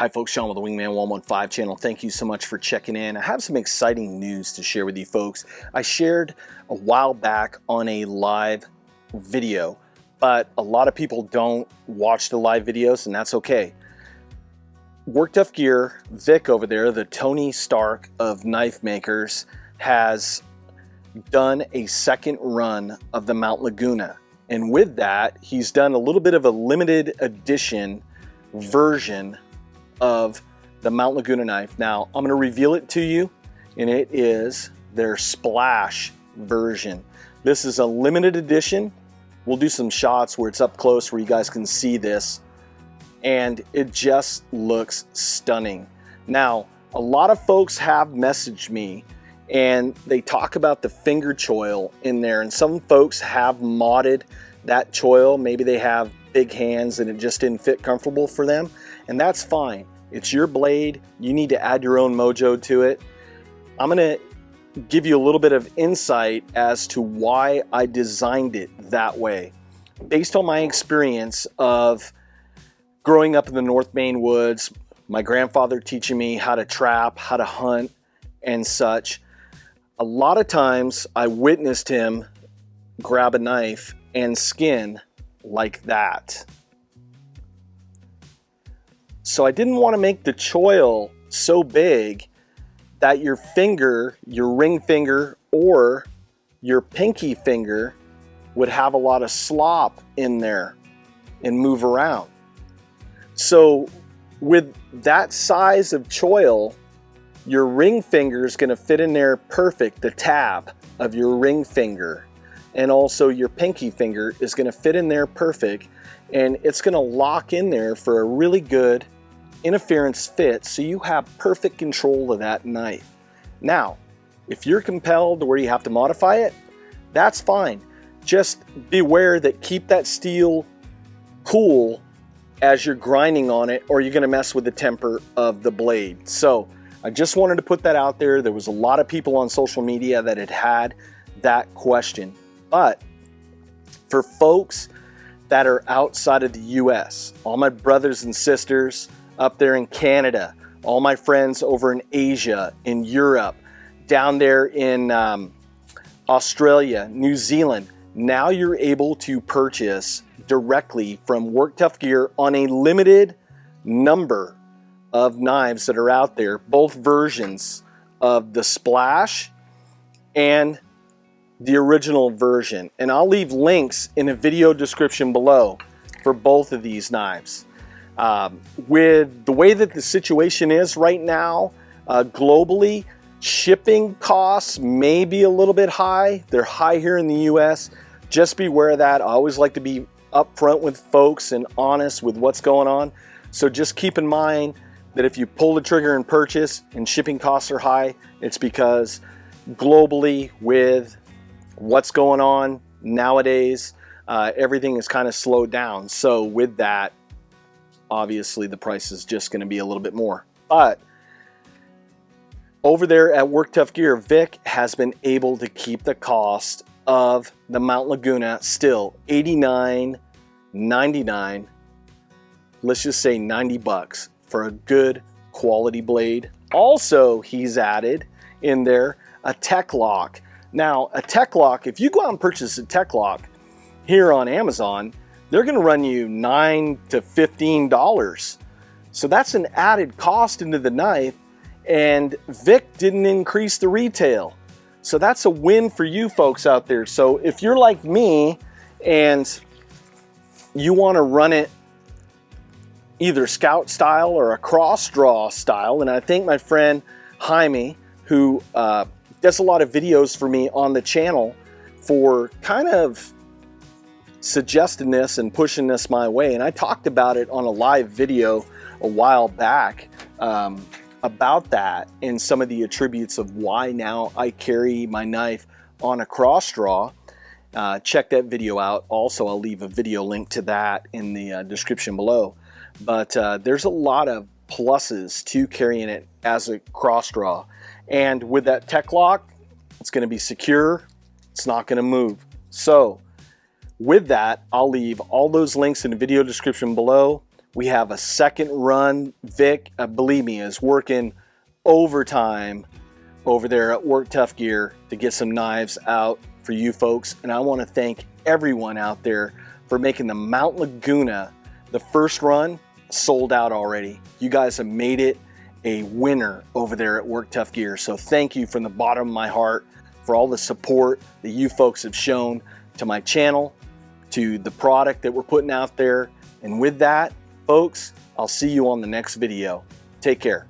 Hi folks, Sean with the Wingman 115 channel. Thank you so much for checking in. I have some exciting news to share with you folks. I shared a while back on a live video, but a lot of people don't watch the live videos, and that's okay. Work Tuff Gear, Vic over there, the Tony Stark of knife makers, has done a second run of the Mount Laguna. And with that, he's done a little bit of a limited edition version of the Mount Laguna knife. Now, I'm going to reveal it to you, and it is their Splash version. This is a limited edition. We'll do some shots where it's up close where you guys can see this, and it just looks stunning. Now, a lot of folks have messaged me and they talk about the finger choil in there, and some folks have modded that choil. Maybe they have big hands and it just didn't fit comfortable for them, and that's fine. It's your blade. You need to add your own mojo to it. I'm gonna give you a little bit of insight as to why I designed it that way. Based on my experience of growing up in the North Maine woods, my grandfather teaching me how to trap, how to hunt and such, a lot of times I witnessed him grab a knife and skin like that. So I didn't want to make the choil so big that your finger, your ring finger or your pinky finger would have a lot of slop in there and move around. So with that size of choil, your ring finger is going to fit in there perfect, the tab of your ring finger. And also your pinky finger is going to fit in there perfect, and it's going to lock in there for a really good interference fit, so you have perfect control of that knife. Now, if you're compelled to where you have to modify it, that's fine. Just beware that keep that steel cool as you're grinding on it, or you're going to mess with the temper of the blade. So I just wanted to put that out there. There was a lot of people on social media that had that question. But for folks that are outside of the US, all my brothers and sisters up there in Canada, all my friends over in Asia, in Europe, down there in Australia, New Zealand, now you're able to purchase directly from Work Tuff Gear on a limited number of knives that are out there, both versions of the Splash and the original version. And I'll leave links in a video description below for both of these knives. With the way that the situation is right now, globally, shipping costs may be a little bit high. They're high here in the US. Just beware of that. I always like to be upfront with folks and honest with what's going on. So just keep in mind that if you pull the trigger and purchase and shipping costs are high, it's because globally, with what's going on nowadays, everything is kind of slowed down. So with that, obviously the price is just going to be a little bit more. But over there at Work Tuff Gear, Vic has been able to keep the cost of the Mount Laguna still $89.99. Let's just say 90 bucks for a good quality blade. Also, he's added in there a tech lock. Now, a tech lock, if you go out and purchase a tech lock here on Amazon, they're going to run you $9 to $15. So that's an added cost into the knife, and Vic didn't increase the retail. So that's a win for you folks out there. So if you're like me and you want to run it either scout style or a cross draw style, and I think my friend Jaime, who does a lot of videos for me on the channel for kind of suggesting this and pushing this my way, and I talked about it on a live video a while back about that and some of the attributes of why now I carry my knife on a cross draw. Check that video out. Also, I'll leave a video link to that in the description below. But there's a lot of pluses to carrying it as a cross draw. And with that tech lock, it's going to be secure. It's not going to move. So with that, I'll leave all those links in the video description below. We have a second run. Vic, believe me, is working overtime over there at Work Tuff Gear to get some knives out for you folks. And I want to thank everyone out there for making the Mount Laguna, the first run, sold out already. You guys have made it a winner over there at Work Tuff Gear. So thank you from the bottom of my heart for all the support that you folks have shown to my channel, to the product that we're putting out there. And with that, folks, I'll see you on the next video. Take care.